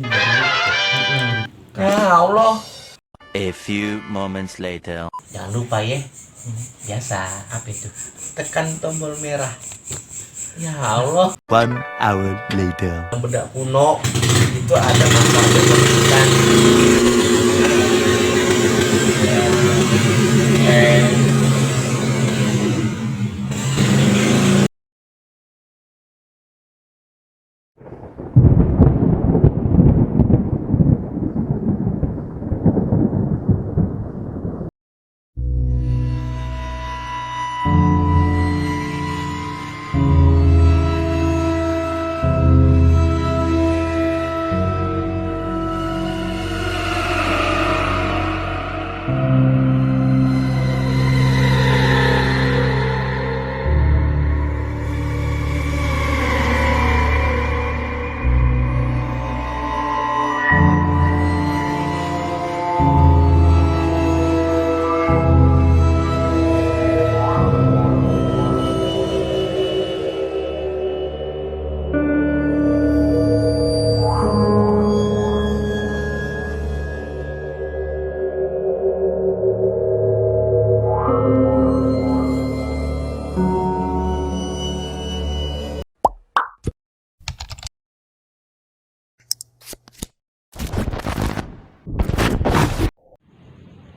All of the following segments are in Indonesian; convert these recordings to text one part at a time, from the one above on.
Ya Allah. A few moments later. Jangan lupa ya. Biasa. Apa itu? Tekan tombol merah. Ya Allah. 1 hour later. Yang bedak kuno itu ada masalah kepentingan.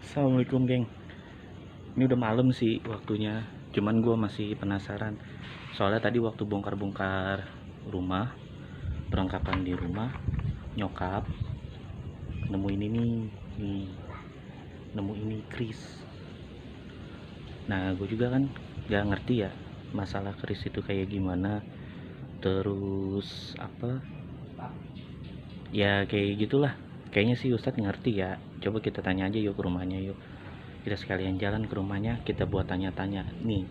Assalamualaikum geng. Ini udah malam sih waktunya. Cuman gue masih penasaran. Soalnya tadi waktu bongkar-bongkar rumah, perlengkapan di rumah, nyokap nemuin ini nih, nemu ini keris. Nah gue juga kan gak ngerti ya masalah keris itu kayak gimana. Terus apa? Ya kayak gitulah. Kayaknya sih Ustadz ngerti ya. Coba kita tanya aja yuk ke rumahnya yuk. Kita sekalian jalan ke rumahnya, kita buat tanya-tanya. Nih,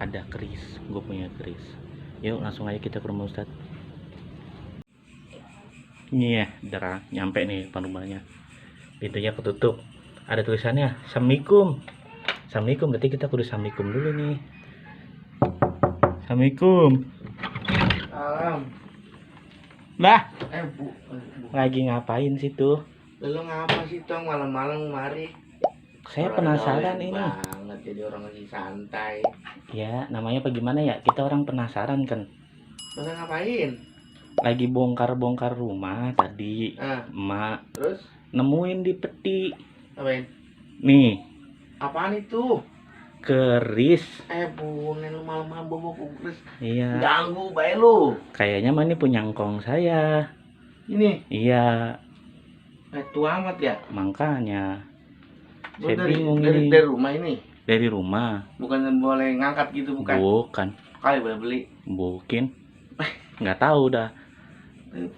ada keris, gue punya keris. Yuk langsung aja kita ke rumah Ustadz. Ini ya, udah nyampe nih depan rumahnya. Pintunya ketutup. Ada tulisannya, Assalamualaikum. Assalamualaikum, berarti kita kudu Assalamualaikum dulu nih. Assalamualaikum. Salam. Lah, Bu. lagi ngapain sih tuh? Lu ngapa sih Tong malam-malam mari? Saya Orang penasaran gawe ini. banget, jadi orang lagi santai. Ya, namanya apa gimana ya? Kita orang penasaran kan. Lu ngapain? Lagi bongkar-bongkar rumah tadi. Emak Terus nemuin di peti. ngapain? Nih, Apaan itu? keris. Bunen lu malam-malam bobo kugres. Iya, Ganggu bae lu. kayaknya mah ini punya engkong saya. Ini Iya, tua amat ya? makanya Lu saya bingung ini. dari rumah ini. Dari rumah. Bukan boleh ngangkat gitu bukan? Bukan, Kali boleh beli. mungkin. Nggak tahu dah.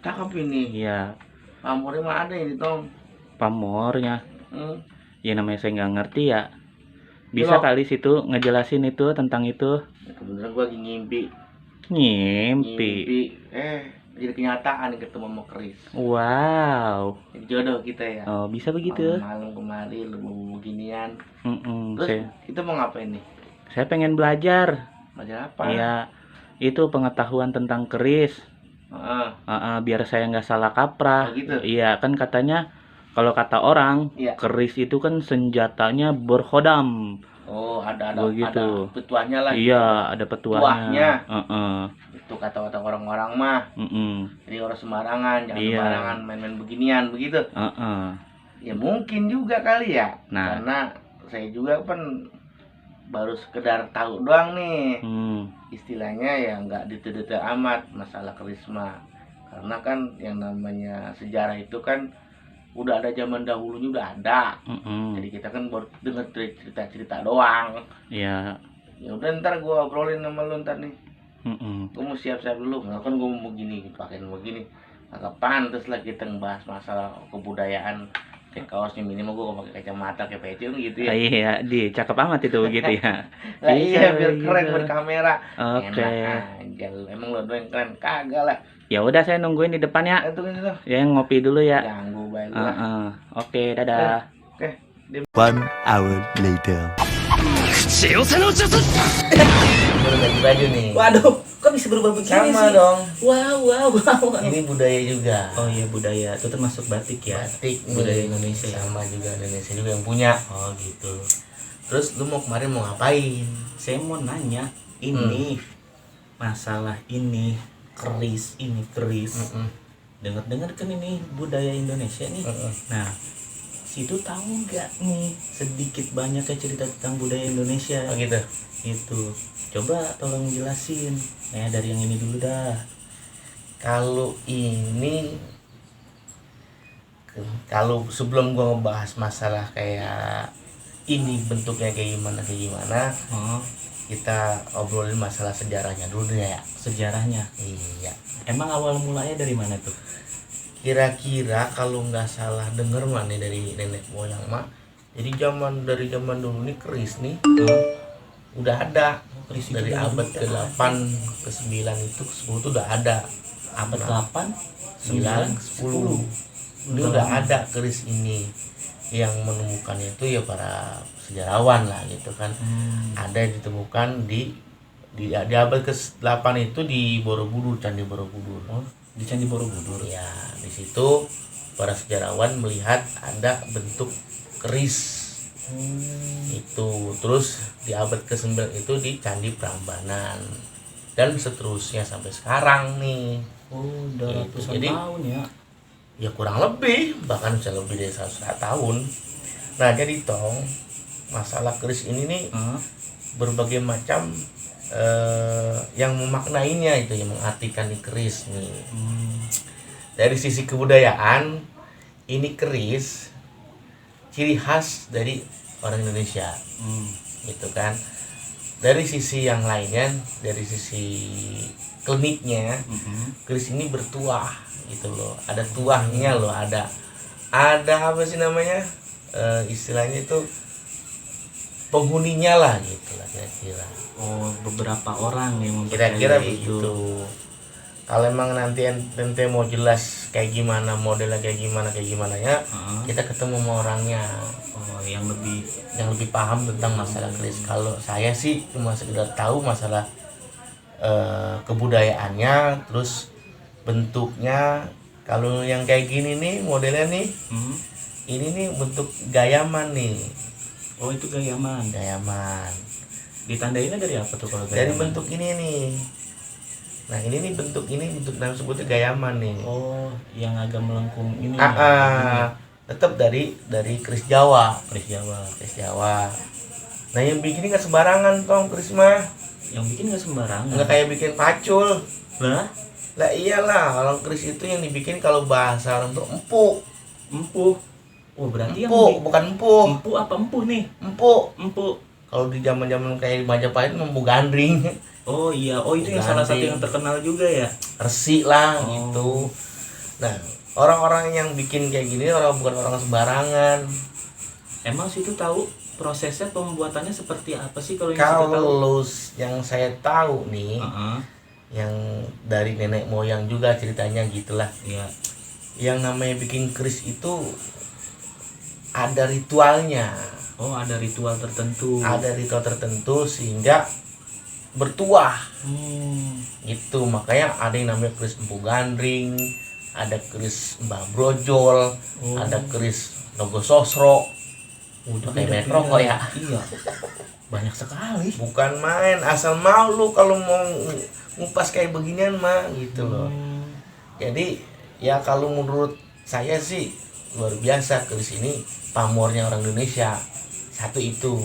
Cakep ini. Iya, Pamornya mah ada ini Tong. pamornya. Ya namanya saya nggak ngerti ya. Loh. Bisa kali situ ngejelasin itu tentang itu. Kebetulan gua lagi ngimpi. Ngimpi. Jadi kenyataan ketemu sama keris. Wow. Jadi jodoh kita ya. Oh, bisa begitu. Malam kemari lu mau beginian. Terus Saya, kita mau ngapain nih? saya pengen belajar. Belajar apa? Iya, itu pengetahuan tentang keris. Biar saya nggak salah kaprah. Oh, gitu? Iya, kan katanya kalau kata orang, Iya. keris itu kan senjatanya berhodam. Oh, ada Begitu. petuahnya lah. Iya, ada petuahnya. Itu kata-kata orang-orang mah. Jadi orang sembarangan, jangan Iya. sembarangan main-main beginian begitu. Ya mungkin juga kali ya. Nah. Karena saya juga kan baru sekedar tahu doang nih. Istilahnya ya nggak detail-detail amat masalah karisma. Karena kan yang namanya sejarah itu kan udah ada zaman dahulunya udah ada. Jadi kita kan baru denger cerita-cerita doang. Iya. Ya udah ntar gua obrolin sama lu ntar nih. Gua mau siap-siap dulu. Nah, kan gua mau begini, pakein begini. Agak pantas lah kita ngebahas masalah kebudayaan. Kayak kaosnya minimal gua pakai kacamata kayak pecel gitu ya. Iya, di cakep amat itu begitu ya. Lah iya biar keren berkamera. Oke. Enak aja lu. Emang lu doang keren kagak lah. Ya udah saya nungguin di depan ya. Tungguin dulu. Ya ngopi dulu ya. Ganggu bae lu. Oke, dadah. Oke. 1 hour later. Baru ganti baju nih. Waduh, kok bisa berubah begini Sama sih? dong. Wow. Ini budaya juga. Oh iya, budaya. Itu termasuk batik ya? Batik nih. Budaya Indonesia ya? Sama juga Indonesia juga yang punya. Oh gitu. Terus lu mau kemarin mau ngapain? Saya mau nanya, ini masalah ini keris. Dengar-dengar kan ini budaya Indonesia nih. Nah, situ tahu nggak nih sedikit banyaknya cerita tentang budaya Indonesia? Oh gitu. Itu. Coba tolong jelasin. Dari yang ini dulu dah. Kalau ini kalau sebelum gua ngebahas masalah kayak ini bentuknya kayak gimana, Oh, kita obrolin masalah sejarahnya dulu deh ya. sejarahnya. Iya. Emang awal mulanya dari mana tuh? Kira-kira kalau nggak salah denger mah nih dari nenek moyang mah, jadi dari zaman dulu nih keris nih udah ada. Keris itu Dari udah abad ada. ke-8 ke-9 itu ke-10 tuh udah ada. Abad 8, 9, 10. Ini udah ada keris ini. Yang menemukan itu ya para sejarawan lah gitu kan. Ada yang ditemukan di abad ke-8 itu di Borobudur, Candi Borobudur. Oh, di Candi Borobudur. Ya, di situ para sejarawan melihat ada bentuk keris itu. Terus di abad ke-9 itu di Candi Prambanan dan seterusnya sampai sekarang nih. Oh, udah Gitu. ratusan Jadi, tahun ya. Ya kurang lebih, bahkan bisa lebih dari 100 tahun. Nah, jadi tong masalah keris ini nih berbagai macam yang memaknainya, itu yang mengartikan di keris nih. Dari sisi kebudayaan, ini keris ciri khas dari orang Indonesia, gitu kan. Dari sisi yang lainnya, dari sisi kliniknya, keris ini bertuah gitu loh. Ada tuahnya loh, ada apa sih namanya, istilahnya itu penghuninya lah gitu lah kira-kira. Oh, beberapa orang yang Kira-kira mempercayai itu. begitu. Kalau emang nanti ente mau jelas kayak gimana, modelnya kayak gimana ya, kita ketemu sama orangnya Oh, yang lebih paham tentang masalah keris. Kalau saya sih cuma sekedar tahu masalah kebudayaannya, terus bentuknya. Kalau yang kayak gini nih modelnya nih, ini nih bentuk gayaman nih. Oh, itu gayaman. Ditandainnya dari apa tuh kalau gayaman? Dari bentuk ini nih. Nah, ini bentuk nama sebutnya gayaman nih. Oh, yang agak melengkung ini. Tetap dari keris Jawa. Keris Jawa. Nah, yang bikin nggak sembarangan tong keris mah. Yang bikin nggak sembarangan. Nggak kayak bikin pacul. Lah, Iyalah, kalau keris itu yang dibikin kalau bahasa orang tuh empuk. empuh. Oh, berarti Empuk, bukan empuh. empuh apa empuh nih? Empuk. Empuh. Kalau di zaman-zaman kayak di Majapahit empuk gandring. Oh iya, oh itu yang salah satu yang terkenal juga ya. Resi lah Oh. gitu. Nah, orang-orang yang bikin kayak gini bukan orang sembarangan. Emang situ tahu prosesnya pembuatannya seperti apa sih kalau yang situ tahu? Kalau yang saya tahu nih, Heeh. yang dari nenek moyang juga ceritanya gitulah. Iya. Yang namanya bikin keris itu ada ritualnya. Oh, ada ritual tertentu. Ada ritual tertentu sehingga bertuah. Gitu, makanya ada yang namanya keris Empu Gandring, ada keris Mbah Brojol, ada keris Nogososro. Udah kayak banyak rokok ya. Iya. Banyak sekali. Bukan main, asal mau lu kalau mau ngupas kayak beginian mah gitu loh. Jadi ya kalau menurut saya sih luar biasa keris ini, pamornya orang Indonesia. Satu itu.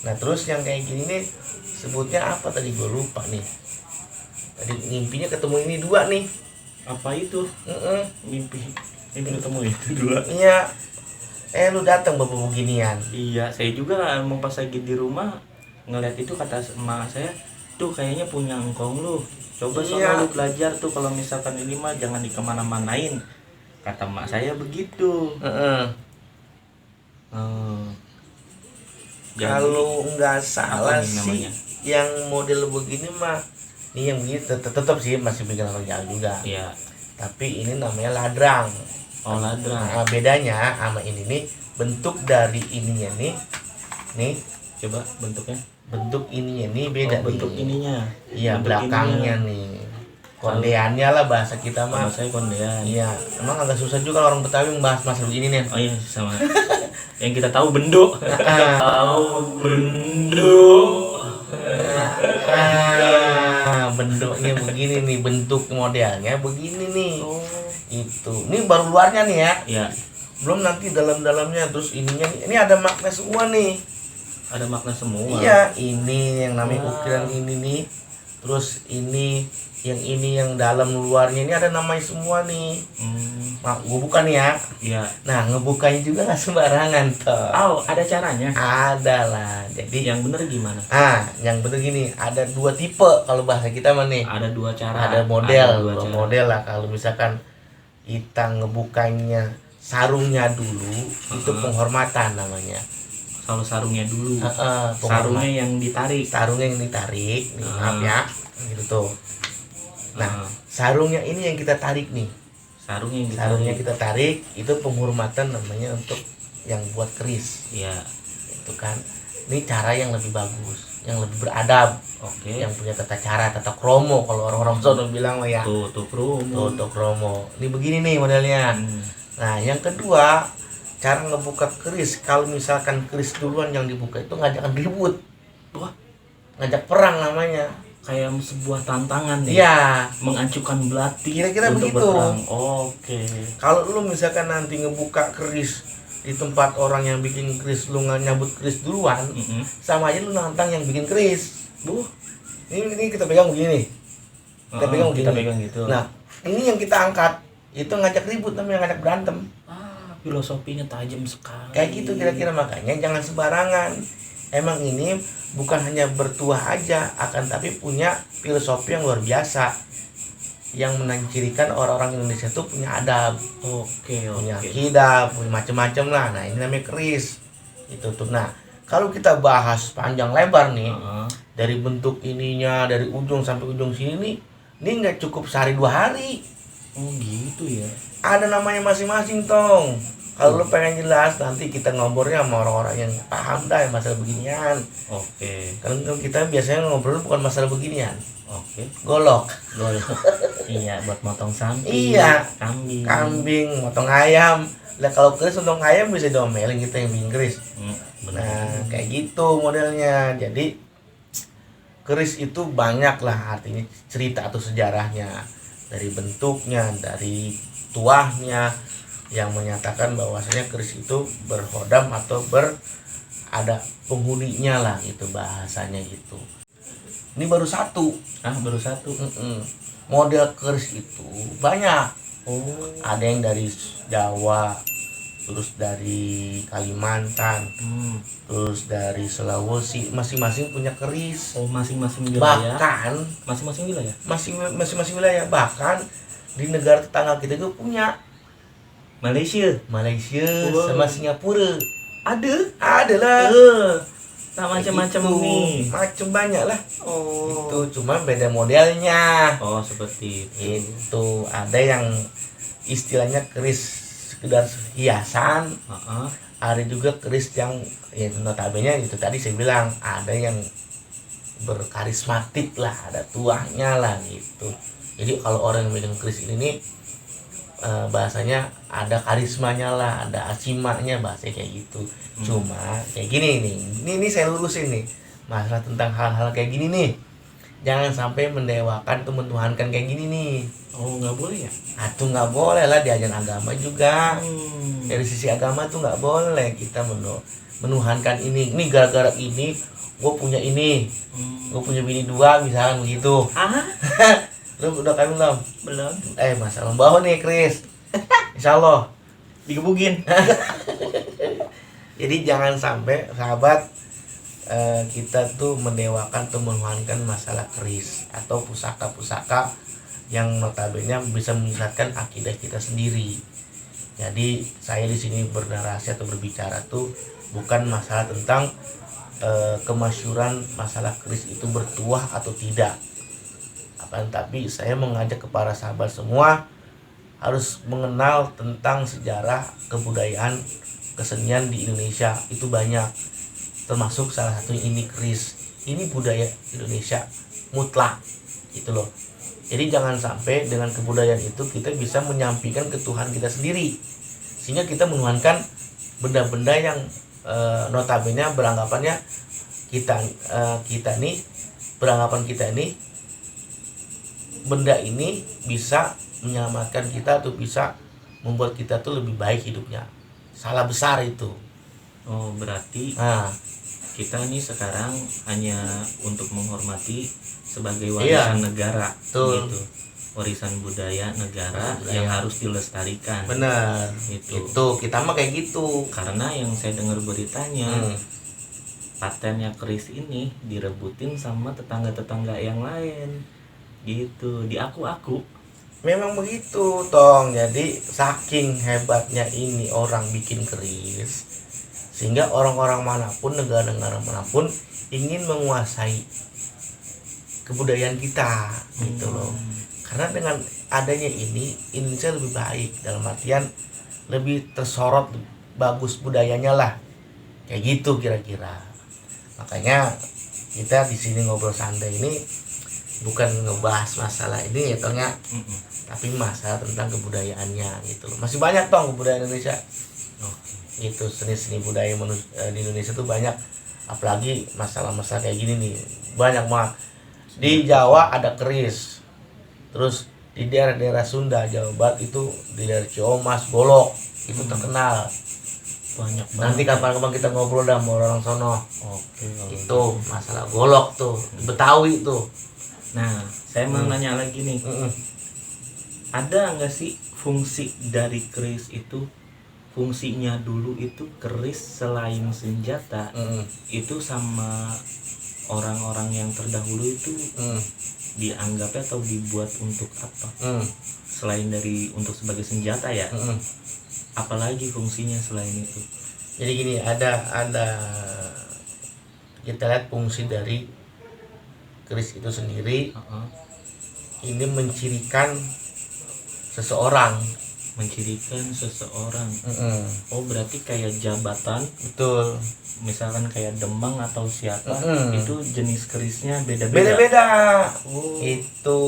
Nah, terus yang kayak gini nih sebutnya apa tadi, gue lupa nih. Tadi mimpinya ketemu ini dua nih. Apa itu? Mimpi ketemu itu dua. Iya. Lu datang bawa beginian. Iya, saya juga mau pas lagi di rumah ngeliat itu, kata emak saya, tuh kayaknya punya engkong lu. Coba Iya. soalnya lu belajar tuh, kalau misalkan ini mah jangan dikemana-manain. Kata emak saya begitu. Kalau nggak salah apa nih sih namanya? yang model begini mah, ini yang begini tetap sih masih bikin orang jalan juga. Iya. Tapi ini namanya ladrang. Oh, ladrang. Nah, bedanya sama ini nih, bentuk dari ininya nih Coba bentuknya. Bentuk ininya nih beda Bentuk nih. ininya. Iya, bentuk belakangnya nih. Kondeannya lah bahasa kita mah. Sama saya kondean. Iya, emang agak susah juga orang Betawi membahas masalah begini nih. Oh iya sama. Yang kita tahu benduk. Tahu benduk. Bentuknya begini nih, bentuk modelnya begini nih. Oh. Itu. Ini baru luarnya nih ya. Iya. Belum nanti dalam-dalamnya, terus ininya nih. Ini ada makna semua nih. Ada makna semua. Iya, ini yang namanya ukiran ini nih. Terus ini yang dalam luarnya ini ada namanya semua nih. Gue buka nih ya. Iya. Nah, ngebukanya juga nggak sembarangan toh. Oh, ada caranya. Ada lah. Jadi Yang bener gimana? yang betul gini, ada 2 tipe kalau bahasa kita mah nih. Ada 2 cara. Ada model, Ada dua dua cara. model lah. Kalau misalkan kita ngebukanya sarungnya dulu, itu penghormatan namanya. Kalau sarungnya dulu. Penghormatan. Sarungnya yang ditarik. Sarungnya yang ditarik, nih, maaf ya, gitu tuh. Nah, Ah. sarungnya ini yang kita tarik nih. Sarungnya yang ditarik. Sarungnya kita tarik, itu penghormatan namanya untuk yang buat keris. Iya. Itu kan. Ini cara yang lebih bagus, yang lebih beradab, Oke. yang punya tata cara, tata kromo kalau orang-orang sono bilang lah ya. Tuh promo. Tuh kromo. Ini begini nih modelnya. Nah, yang kedua, cara ngebuka keris. Kalau misalkan keris duluan yang dibuka itu ngajakan ribut. Wah, Ngajak perang namanya. kayak sebuah tantangan nih. Iya. Mengacukan belati Kira-kira untuk begitu. berperang. Oke. Kalau lu misalkan nanti ngebuka keris di tempat orang yang bikin keris, lu nggak nyambut keris duluan, sama aja lu nantang yang bikin keris. Ini kita pegang begini. Kita pegang begini. Kita pegang gitu. Nah, ini yang kita angkat. Itu ngajak ribut namanya, ngajak berantem. Filosofinya tajam sekali. Kayak gitu kira-kira, makanya jangan sembarangan. Emang ini bukan hanya bertuah aja, akan tapi punya filosofi yang luar biasa, yang mencirikan orang-orang Indonesia itu punya adab, punya akidah, punya macam-macam lah. Nah, ini namanya keris. Itu tuh. Nah, kalau kita bahas panjang lebar nih, dari bentuk ininya, dari ujung sampai ujung sini nih, ini nggak cukup sehari 2 hari. Oh gitu ya. Ada namanya masing-masing tong. Kalau lu pengen jelas, nanti kita ngobrolnya sama orang-orang yang paham dah masalah beginian. Oke. Kan kita biasanya ngobrol bukan masalah beginian. Oke. Golok, Iya, buat motong sapi. Iya. Kambing. kambing, motong ayam. Lah kalau keris motong ayam bisa diomelin kita yang bikin keris. Benar. Nah, kayak gitu modelnya. Jadi keris itu banyak lah artinya cerita atau sejarahnya. Dari bentuknya, dari tuahnya, yang menyatakan bahwasanya keris itu berhodam atau ada penghuninya lah, gitu bahasanya gitu. Ini baru satu. Baru satu. Model keris itu banyak. Oh. Ada yang dari Jawa, terus dari Kalimantan, terus dari Sulawesi. Masing-masing punya keris. Oh, masing-masing wilayah. Bahkan Masing-masing wilayah. masing-masing wilayah, bahkan di negara tetangga kita juga punya. Malaysia Wow. sama Singapura Ada lah. macam-macam Gitu. nih. Macam banyak lah. Oh. Itu cuma beda modelnya. Oh, seperti itu. Itu ada yang istilahnya keris sekedar hiasan, ada juga keris yang notabene itu tadi saya bilang ada yang berkarismatik lah, ada tuahnya lah gitu. Jadi kalau orang yang megang keris ini nih bahasanya ada karismanya lah, ada asimanya, bahasanya kayak gitu. Cuma kayak gini nih, ini saya lurusin nih masalah tentang hal-hal kayak gini nih. Jangan sampai mendewakan atau menuhankan kayak gini nih. Oh, nggak boleh ya? Itu nggak boleh lah di ajaran agama juga. Hmm. Dari sisi agama tuh nggak boleh kita menuhankan ini. Ini gara-gara ini gue punya ini, gue punya bini 2 misalkan begitu. Lu udah kawin belum? Belum. Masalah bawa nih Chris. Insya Allah Digebukin. Jadi jangan sampai sahabat kita tuh mendewakan atau menuhankan masalah keris atau pusaka-pusaka yang notabene bisa menyesatkan akidah kita sendiri. Jadi saya di sini bernarasi atau berbicara tuh bukan masalah tentang kemasyhuran masalah keris itu bertuah atau tidak. Tapi saya mengajak kepada sahabat semua harus mengenal tentang sejarah kebudayaan kesenian di Indonesia itu banyak. termasuk salah satu ini keris. Ini budaya Indonesia mutlak gitu loh. Jadi jangan sampai dengan kebudayaan itu kita bisa menyampaikan ke Tuhan kita sendiri, sehingga kita menuhankan benda-benda yang notabene beranggapannya kita nih benda ini bisa menyelamatkan kita atau bisa membuat kita tuh lebih baik hidupnya. Salah besar itu. Oh, berarti Nah, kita nih sekarang hanya untuk menghormati sebagai Iya. warisan negara Betul. gitu. Warisan budaya negara Budaya. yang harus dilestarikan. bener. Itu. Itu kita mah kayak gitu. Karena yang saya dengar beritanya, Hmm. patennya keris ini direbutin sama tetangga-tetangga yang lain. Gitu, diaku-aku. Memang begitu, Tong. Jadi saking hebatnya ini orang bikin keris, sehingga orang-orang manapun, negara-negara manapun ingin menguasai kebudayaan kita gitu loh. Karena dengan adanya ini Indonesia lebih baik, dalam artian lebih tersorot, bagus budayanya lah, kayak gitu kira-kira. Makanya kita di sini ngobrol santai ini bukan ngebahas masalah ini ya Tong ya, Mm-mm. tapi masalah tentang kebudayaannya gitu loh. Masih banyak Tong kebudayaan Indonesia. Oke. Itu seni-seni budaya di Indonesia tuh banyak, apalagi masalah-masalah kayak gini nih banyak banget. Di Jawa ada keris, terus di daerah-daerah Sunda, Jawa Barat itu di daerah Ciamas, Golok itu terkenal. Banyak banget. Nanti kapan-kapan kita ngobrol dah sama orang sono. Oke. kalau Itu masalah Golok tuh, Betawi tuh. Nah, saya mau nanya lagi nih. Mm-mm. Ada nggak sih fungsi dari keris itu? Fungsinya dulu itu keris selain senjata, Mm-mm. itu sama orang-orang yang terdahulu itu Mm. dianggapnya atau dibuat untuk apa? Mm. Selain dari untuk sebagai senjata ya, Mm-mm. apalagi fungsinya selain itu? Jadi gini, ada kita lihat fungsi dari keris itu sendiri. Heeh. Ini mencirikan seseorang. Mencirikan seseorang. Mm-mm. Oh, berarti kayak jabatan, Betul. misalkan kayak Demang atau siapa, Mm-mm. itu jenis kerisnya beda-beda. Beda-beda. Oh, Itu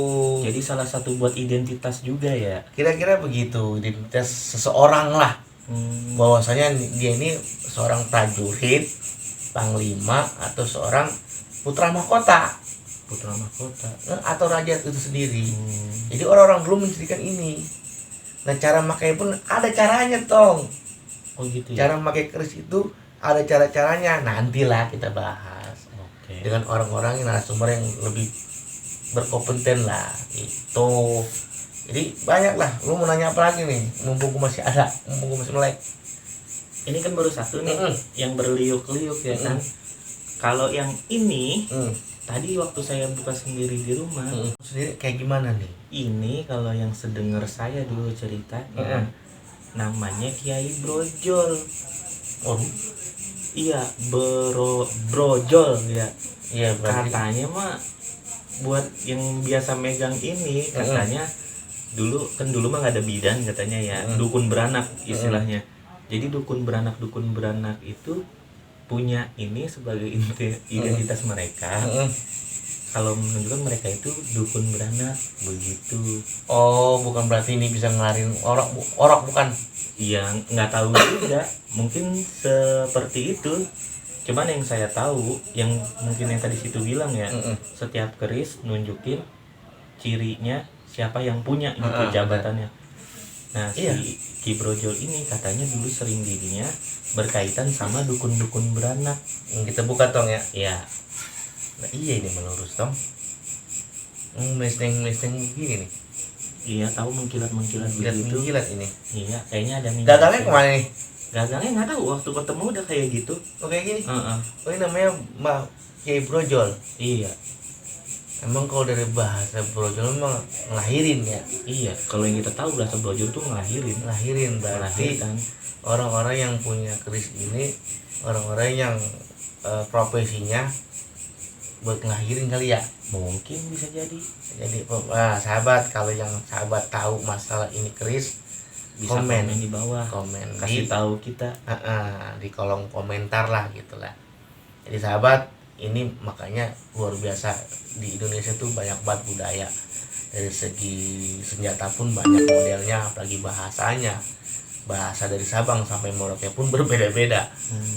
jadi salah satu buat identitas juga ya. kira-kira begitu, identitas seseorang lah. Bahwasanya dia ini seorang prajurit, panglima, atau seorang putra mahkota, Putra mahkota. atau raja itu sendiri. Hmm. Jadi orang-orang dulu mencirikan ini. Nah, cara makanya pun ada caranya, Tong. Oh gitu ya. Cara memakai keris itu ada cara-caranya. Nantilah kita bahas Oke. dengan orang-orang yang narasumber yang lebih berkompeten lah. Itu. Jadi banyak lah. Lu mau nanya apa lagi nih? Mumpung gua masih ada, mumpung gua masih melek. Ini kan baru satu nih Mm-mm. yang berliuk-liuk ya kan. Kalau yang ini tadi waktu saya buka sendiri di rumah, Sendiri kayak gimana nih? ini kalau yang sedengar saya dulu ceritanya, Mm-mm. namanya Kiai Brojol. Oh, Iya, brojol ya. iya berarti. Katanya mah buat yang biasa megang ini, katanya dulu mah nggak ada bidan katanya ya, dukun beranak istilahnya. Jadi dukun beranak itu punya ini sebagai identitas mereka. Kalau menunjukkan mereka itu dukun beranak begitu. Oh, bukan berarti ini bisa ngelarin orok bukan? Iya, nggak tahu juga, mungkin seperti itu. Cuman yang saya tahu, yang mungkin yang tadi situ bilang ya, setiap keris nunjukin cirinya siapa yang punya gitu jabatannya. Nah, Iya. si Ki Brojol ini katanya dulu sering dirinya berkaitan sama dukun-dukun beranak. Kita buka, Tong ya. Ya, Nah, iya ini melurus, Tong. Mesteng begini nih. iya tahu mengkilat-mengkilat Lihat begitu. mengkilat ini. Iya, kayaknya ada minyak. Gagalnya kemana nih? Gagalnya nggak tahu, waktu ketemu udah kayak gitu. Oh, kayak gini. Heeh. Oh, ini namanya Mbak Kiai Brojol. Iya. Emang kalau dari bahasa Brojol memang ngelahirin ya. Iya, kalau yang kita tahu bahasa brojol tuh ngelahirin. Ngelahirin berarti Melahirkan. orang-orang yang punya keris ini orang-orang yang profesinya buat ngelahirin kali ya. Mungkin bisa jadi. Jadi sahabat, kalau yang sahabat tahu masalah ini keris, Bisa Komen. komen di bawah. komen Kasih di tahu kita. di kolom komentar lah gitulah. Jadi sahabat, ini makanya luar biasa di Indonesia tuh banyak banget budaya. Dari segi senjata pun banyak modelnya, apalagi bahasanya. Bahasa dari Sabang sampai Merauke pun berbeda-beda.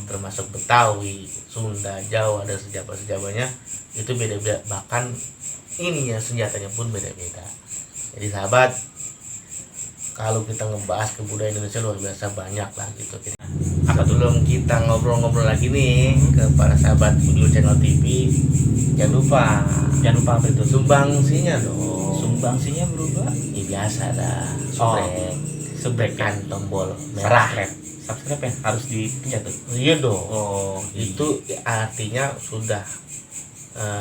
Termasuk Betawi, Sunda, Jawa, dan sejabat-sejabatnya itu beda-beda. Bahkan ini ya senjatanya pun beda-beda. Jadi sahabat, kalau kita ngebahas kebudayaan Indonesia luar biasa banyak lah gitu. Sebelum kita ngobrol-ngobrol lagi nih ke para sahabat Video Channel TV, jangan lupa apa itu? sumbangsinya dong. Sumbangsinya berubah. Ya biasa dah. Subrek Tekan tombol merah. Subscribe ya harus dipencet tuh. Iya dong. Oh, Itu artinya sudah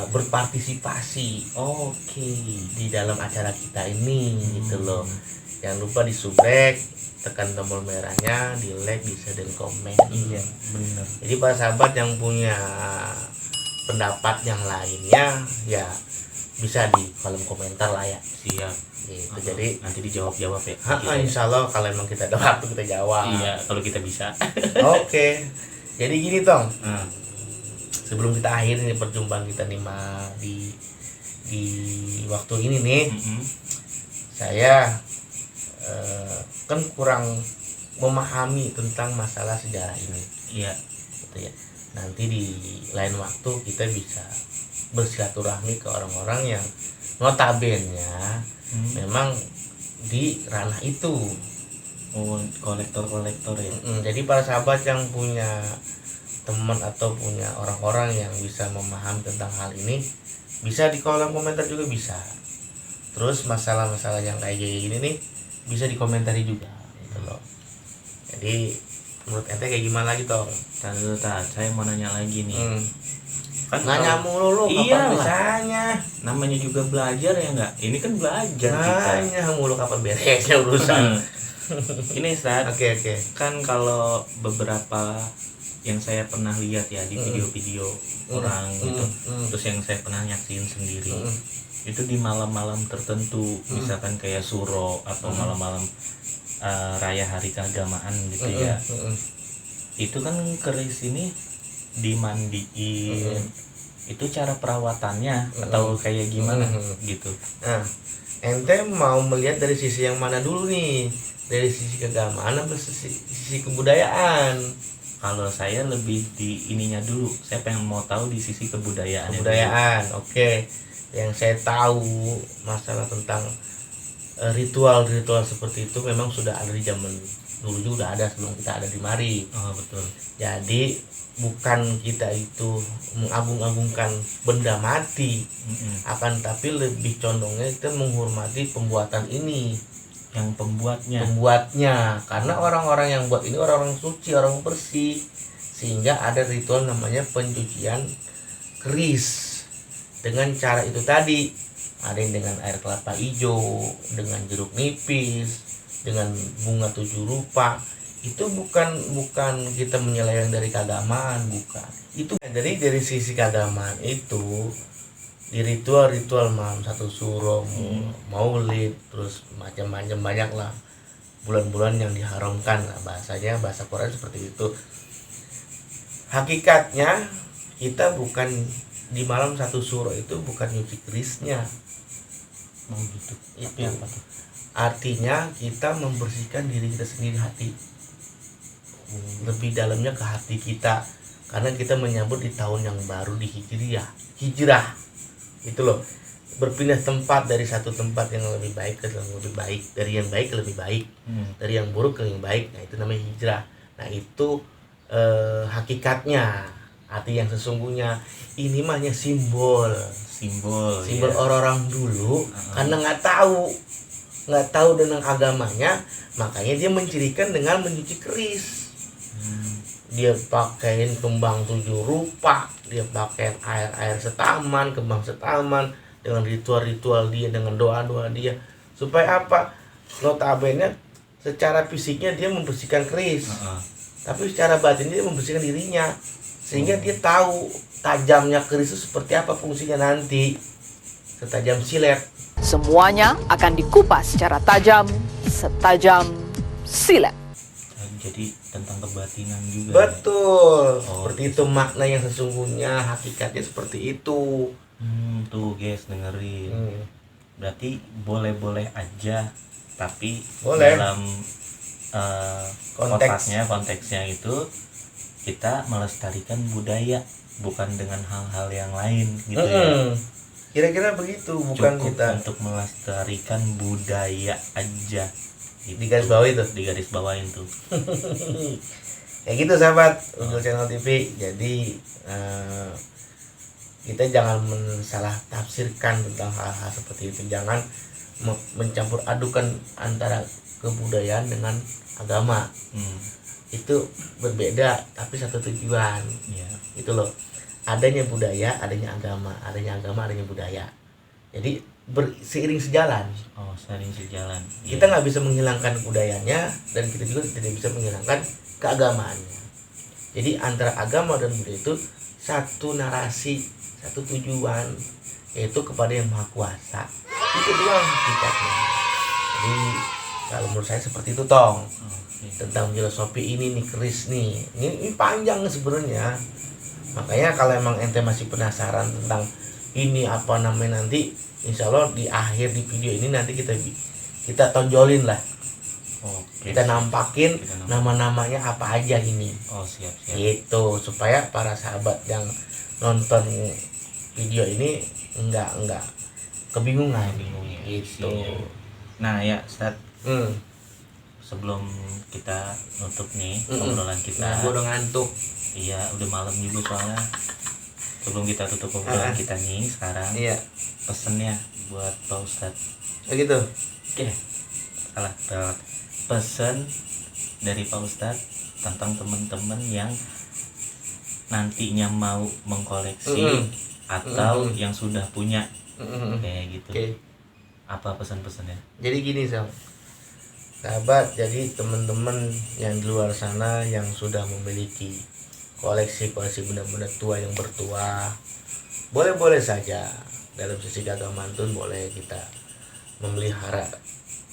berpartisipasi oke. di dalam acara kita ini gitu loh. Jangan lupa disubrek, tekan tombol merahnya, di like, di share, dan komen. Iya, benar. Jadi para sahabat yang punya pendapat yang lainnya ya bisa di kolom komentar lah ya. Siap. Gitu. Jadi nanti dijawab-jawab ya. insya Allah kalau emang kita ada waktu kita jawab. Iya, kalau kita bisa. Oke. Jadi gini Tong, Hmm. sebelum kita akhiri nih perjumpaan kita nih di waktu ini nih, saya kan kurang memahami tentang masalah sejarah ini. Iya. Gitu ya. Nanti di lain waktu kita bisa bersilaturahmi ke orang-orang yang notabene memang di ranah itu. Oh, kolektor ya. Jadi para sahabat yang punya teman atau punya orang-orang yang bisa memahami tentang hal ini, bisa di kolom komentar juga bisa. Terus masalah-masalah yang kayak gini nih bisa dikomentari juga gitu loh. Jadi menurut ente kayak gimana lagi Tong? Saya mau nanya lagi nih. Kan nanya mulu lu, kapan Iyalah. bisanya? Namanya juga belajar ya enggak? Ini kan belajar kita. Nanya mulu kapan beresnya urusan. Ini Ustaz, Oke. kan kalau beberapa yang saya pernah lihat ya di video-video orang gitu, terus yang saya pernah nyaksiin sendiri, itu di malam-malam tertentu, misalkan kayak suro atau malam-malam raya hari keagamaan gitu ya, itu kan keris ini dimandiin, itu cara perawatannya atau kayak gimana gitu. Nah, ente mau melihat dari sisi yang mana dulu nih? Dari sisi keagamaan atau sisi kebudayaan? Kalau saya lebih di ininya dulu, saya pengen mau tahu di sisi kebudayaan. Oke. Yang saya tahu masalah tentang ritual-ritual seperti itu memang sudah ada di zaman dulu juga udah ada sebelum kita ada di mari. Oh betul. Jadi bukan kita itu mengagung-agungkan benda mati, akan tapi lebih condongnya kita menghormati pembuatan ini, yang pembuatnya. Karena orang-orang yang buat ini orang-orang suci, orang bersih, sehingga ada ritual namanya pencucian keris dengan cara itu tadi. Ada yang dengan air kelapa hijau, dengan jeruk nipis, dengan bunga 7 rupa. Itu bukan kita menyeleweng dari keagamaan, bukan. Itu dari sisi keagamaan itu di ritual malam satu suro, maulid, terus macam-macam banyak lah bulan-bulan yang diharamkan lah, bahasanya bahasa Quran seperti itu. Hakikatnya kita bukan di malam satu suro itu bukan nyuci kerisnya. Oh gitu. Itu apa tuh? artinya kita membersihkan diri kita sendiri, hati. Lebih dalamnya ke hati kita, karena kita menyambut di tahun yang baru di hijrah itu loh, berpindah tempat dari satu tempat yang lebih baik ke yang lebih baik, dari yang baik ke lebih baik, dari yang buruk ke yang baik. Nah itu namanya hijrah. Nah itu hakikatnya, arti yang sesungguhnya. Ini mahnya simbol ya. orang-orang dulu, karena nggak tahu dengan agamanya, makanya dia mencirikan dengan mencuci keris. Dia pakein kembang 7 rupa, dia pakein air setaman, kembang setaman, dengan ritual dia, dengan doa-doa dia, supaya apa? Notabene secara fisiknya dia membersihkan keris, tapi secara batinnya dia membersihkan dirinya, sehingga dia tahu tajamnya keris itu seperti apa fungsinya nanti, setajam silet. Semuanya akan dikupas secara tajam, setajam silet. jadi tentang kebatinan juga. Betul. Oh, Seperti itu makna yang sesungguhnya, hakikatnya seperti itu. Tuh guys dengerin. Hmm. Berarti boleh-boleh aja, tapi Boleh. dalam Konteks. konteksnya itu kita melestarikan budaya, bukan dengan hal-hal yang lain gitu ya. Kira-kira begitu, bukan Cukup kita untuk melestarikan budaya aja gitu. Di garis bawah itu. Di garis bawahin tuh. ya gitu sahabat untuk channel TV. Jadi kita jangan mensalah tafsirkan tentang hal-hal seperti itu. Jangan mencampur adukan antara kebudayaan dengan agama. Itu berbeda tapi satu tujuan. Itu loh, adanya budaya, adanya agama, adanya budaya. Jadi seiring sejalan. Seiring sejalan. Kita nggak bisa menghilangkan budayanya, dan kita juga tidak bisa menghilangkan keagamaannya. Jadi antara agama dan budaya itu satu narasi, satu tujuan, yaitu kepada yang maha kuasa. Itu doang hakikatnya. Jadi kalau menurut saya seperti itu Tong. Tentang filosofi ini nih, keris nih, ini panjang sebenarnya. Makanya kalau emang ente masih penasaran tentang ini apa namanya, nanti insya Allah di akhir di video ini nanti kita tonjolin lah. Kita nampakin nama-namanya apa aja ini. Siap. Gitu supaya para sahabat yang nonton video ini enggak kebingungan. Gitu. Nah ya Ustaz, sebelum kita nutup nih obrolan kita. Nah, gue udah ngantuk. Iya, udah malam juga soalnya. Sebelum kita tutup obrolan kita nih sekarang, pesennya buat Pak Ustadz. Gitu. Salah. Pesen dari Pak Ustadz tentang teman-teman yang nantinya mau mengkoleksi atau yang sudah punya kayak gitu. Apa pesan-pesannya? Jadi gini sahabat, jadi teman-teman yang di luar sana yang sudah memiliki koleksi benda-benda tua yang bertuah, boleh saja dalam sisi keagamaan itu boleh kita memelihara,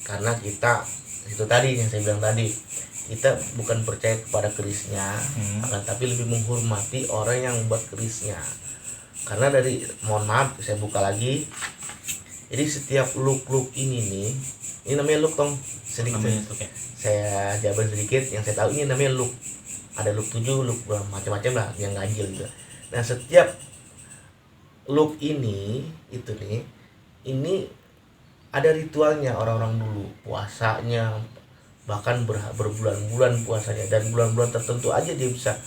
karena kita itu tadi yang saya bilang tadi, kita bukan percaya kepada kerisnya, akan tapi lebih menghormati orang yang membuat kerisnya. Karena dari, mohon maaf saya buka lagi, jadi setiap look ini nih, ini namanya look Tong, sedikit saya jabarin sedikit yang saya tahu, ini namanya look. Ada look 7, look macam-macam lah yang ganjil gitu. Nah setiap look ini itu nih, ini ada ritualnya orang-orang dulu, puasanya bahkan berbulan-bulan puasanya, dan bulan-bulan tertentu aja dia bisa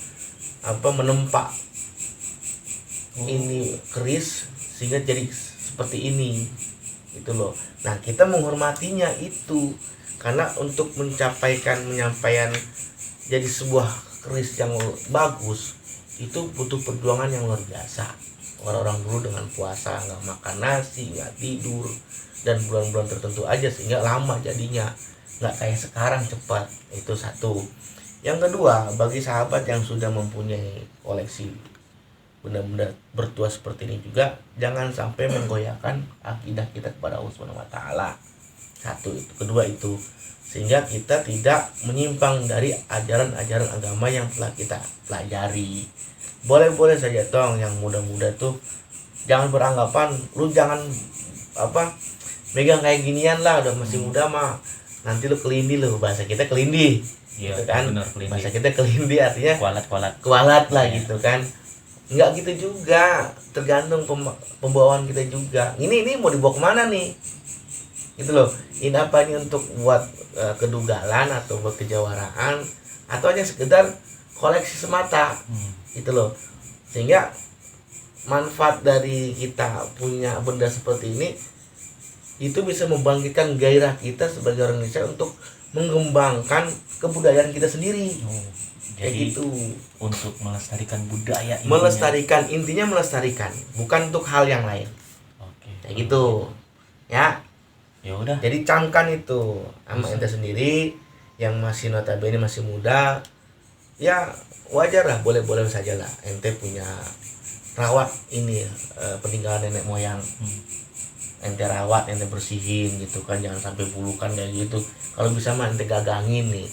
menempa ini keris sehingga jadi seperti ini itu loh. Nah kita menghormatinya itu karena untuk menyampaikan jadi sebuah keris yang bagus itu butuh perjuangan yang luar biasa. Orang-orang dulu dengan puasa nggak makan nasi, nggak tidur, dan bulan-bulan tertentu aja sehingga lama jadinya, nggak kayak sekarang cepat. Itu satu. Yang kedua, bagi sahabat yang sudah mempunyai koleksi benda-benda bertuah seperti ini juga, jangan sampai menggoyahkan akidah kita kepada Allah Subhanahu wa taala. Satu itu. Kedua itu, sehingga kita tidak menyimpang dari ajaran-ajaran agama yang telah kita pelajari. Boleh-boleh saja Tong, yang muda-muda tuh jangan beranggapan lu jangan megang kayak ginian lah, udah masih muda mah nanti lu kelindi, lu bahasa kita kelindi. Iya, gitu kan? Bener, kelindi. Bahasa kita kelindi artinya kualat lah gitu kan. Enggak gitu juga, tergantung pembawaan kita juga. Ini mau dibawa kemana nih? Gitu loh. Ini apa nih, untuk buat kedugalan atau buat kejawaraan atau hanya sekedar koleksi semata. Gitu loh. Sehingga manfaat dari kita punya benda seperti ini itu bisa membangkitkan gairah kita sebagai orang Indonesia untuk mengembangkan kebudayaan kita sendiri. Jadi gitu. Untuk melestarikan budaya intinya. Intinya melestarikan, bukan untuk hal yang lain. Kayak gitu. Ya. Ya udah. Jadi camkan itu sama ente sendiri yang masih notabene masih muda. Ya, wajar lah, boleh saja lah ente punya rawat ini peninggalan nenek moyang. Ente rawat, ente bersihin gitu kan, jangan sampai bulukan kayak gitu. Kalau bisa mah ente gagangin nih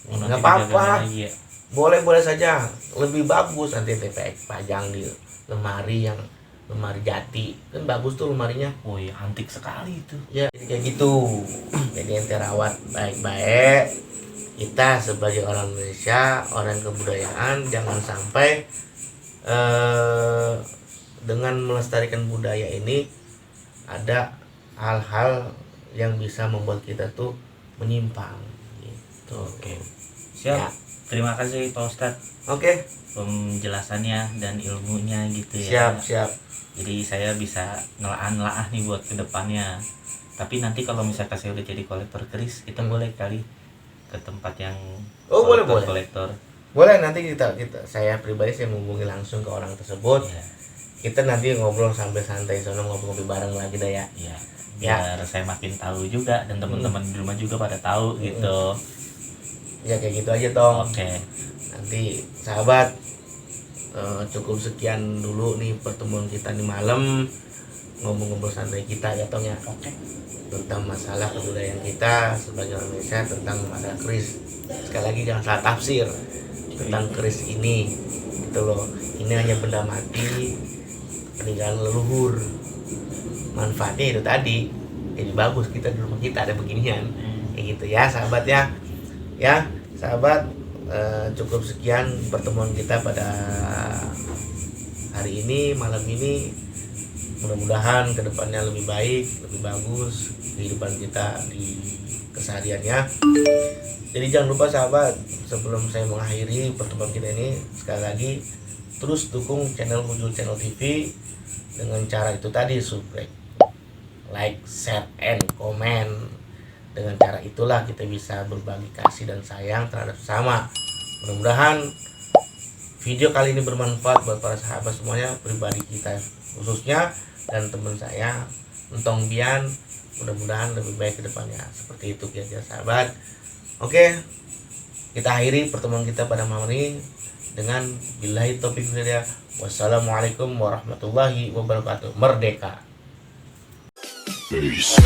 Oh, nanti nggak apa-apa, dijaga lagi ya. boleh saja, lebih bagus nanti TPX pajang di lemari yang lemari jati, kan bagus tuh lemarinya. Oh iya, antik sekali itu. Ya jadi kayak gitu. Jadi ente rawat baik-baik. Kita sebagai orang Indonesia, orang kebudayaan, jangan sampai dengan melestarikan budaya ini ada hal-hal yang bisa membuat kita tuh menyimpang gitu. Oke. Siap. Ya. Terima kasih Pak Ustadz Oke, penjelasannya dan ilmunya gitu ya. siap. Jadi saya bisa nelaah nih buat kedepannya. Tapi nanti kalau misalkan saya udah jadi kolektor keris, kita boleh kali ke tempat yang Oh, boleh. kolektor. Boleh, nanti kita saya pribadi saya menghubungi langsung ke orang tersebut. Ya, Kita nanti ngobrol sambil santai sono, ngobrol bareng lagi dah ya. ya. Ya. Biar saya makin tahu juga dan teman-teman di rumah juga pada tahu gitu. Ya kayak gitu aja Tong. Oke. Nanti sahabat, cukup sekian dulu nih pertemuan kita di malam, ngobrol-ngobrol santai kita ya Tong ya. Oke. Tentang masalah kebudayaan kita sebagai orang Indonesia, tentang masalah keris. Sekali lagi jangan salah tafsir tentang keris ini gitu loh. Ini hanya benda mati peninggalan leluhur. Manfaatnya itu tadi, jadi bagus kita di rumah kita ada beginian kayak gitu ya sahabat ya. Ya sahabat, cukup sekian pertemuan kita pada hari ini, malam ini. Mudah-mudahan kedepannya lebih baik, lebih bagus kehidupan kita di kesehariannya. Jadi jangan lupa sahabat, sebelum saya mengakhiri pertemuan kita ini, sekali lagi terus dukung channel Hujul Channel TV dengan cara itu tadi, subscribe, like, share, and comment. Dengan cara itulah kita bisa berbagi kasih dan sayang terhadap sesama. Mudah-mudahan video kali ini bermanfaat buat para sahabat semuanya, pribadi kita khususnya, dan teman saya Entong Bian. Mudah-mudahan lebih baik ke depannya. Seperti itu kira-kira sahabat. Oke, kita akhiri pertemuan kita pada malam ini dengan billahi taufiq wal hidayah. Wassalamualaikum warahmatullahi wabarakatuh. Merdeka. Peace.